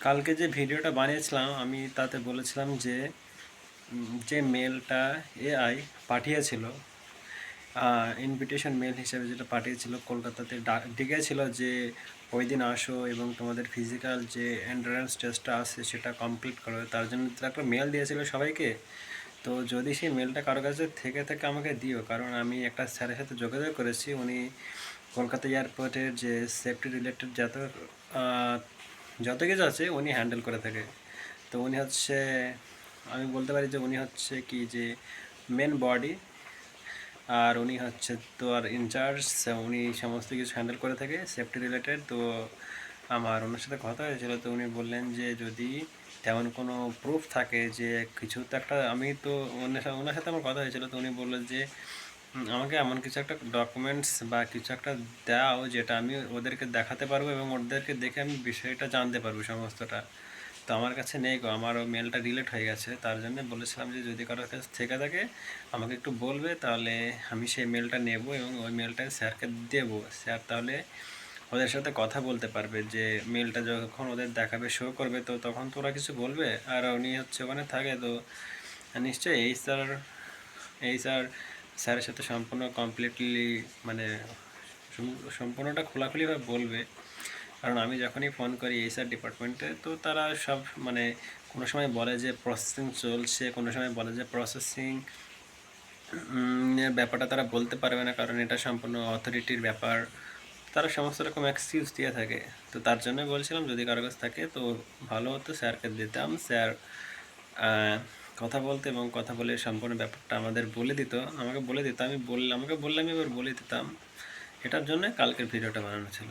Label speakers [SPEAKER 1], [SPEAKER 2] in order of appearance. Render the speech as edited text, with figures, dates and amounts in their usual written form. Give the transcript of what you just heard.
[SPEAKER 1] কালকে যে ভিডিওটা বানিয়েছিলাম আমি তাতে বলেছিলাম যে যে মেলটা এআই পাঠিয়েছিল, ইনভিটেশন মেল হিসেবে যেটা পাঠিয়েছিল, কলকাতাতে ডেকেছিল যে ওই দিন আসো এবং তোমাদের ফিজিক্যাল যে এন্ট্রান্স টেস্টটা আছে সেটা কমপ্লিট করো, তার জন্য তো একটা মেল দিয়েছিল সবাইকে। তো যদি সেই মেলটা কারো কাছে থেকে থেকে আমাকে দিও, কারণ আমি একটা স্যারের সাথে যোগাযোগ করেছি। উনি কলকাতা এয়ারপোর্টের যে সেফটি রিলেটেড যত কিছু আছে উনি হ্যান্ডেল করে থাকে। তো উনি হচ্ছে, আমি বলতে পারি যে উনি হচ্ছে কি যে মেন বডি, আর উনি হচ্ছে তো আর ইনচার্জ, উনি সমস্ত কিছু হ্যান্ডেল করে থাকে সেফটি রিলেটেড। তো আমার ওনার সাথে কথা হয়েছিল, তো উনি বললেন যে যদি তেমন কোনো প্রুফ থাকে যে কিছু তো একটা, আমি তো ওনার সাথে আমার কথা হয়েছিল, তো উনি বললেন যে আমাকে এমন কিছু একটা ডকুমেন্টস বা কিছু একটা দাও যেটা আমি ওদেরকে দেখাতে পারবো এবং ওদেরকে দেখে আমি বিষয়টা জানতে পারবো সমস্তটা। তো আমার কাছে নেই গো, আমার ওই মেলটা ডিলিট হয়ে গেছে। তার জন্য বলেছিলাম যে যদি কারোর কাছে থেকে থাকে আমাকে একটু বলবে, তাহলে আমি সেই মেলটা নেব এবং ওই মেলটা স্যারকে দেবো। স্যার তাহলে ওদের সাথে কথা বলতে পারবে যে মেলটা যখন ওদের দেখাবে, শো করবে, তো তখন তো ওরা কিছু বলবে। আর উনি হচ্ছে ওখানে থাকে, তো নিশ্চয়ই এই স্যার স্যারের সাথে সম্পূর্ণ কমপ্লিটলি মানে সম্পূর্ণটা খোলাখুলিভাবে বলবে। কারণ আমি যখনই ফোন করি এইচআর ডিপার্টমেন্টে, তো তারা সব মানে কোনো সময় বলে যে প্রসেসিং চলছে, কোনো সময় বলে যে প্রসেসিং এর ব্যাপারটা তারা বলতে পারবে না, কারণ এটা সম্পূর্ণ অথরিটির ব্যাপার। তারা সমস্ত রকম এক্সকিউজ দিয়ে থাকে। তো তার জন্যই বলছিলাম যদি কারো কাছে থাকে তো ভালো হতো, স্যারকে দিতাম। স্যার আহ, কথা বলতে এবং কথা বলে সম্পূর্ণ ব্যাপারটা আমাদের বলে দিত, আমাকে বলে দিত, আমাকে বললে আমি এবার বলে দিতাম। এটার জন্য কালকের ভিডিওটা বানানো ছিল।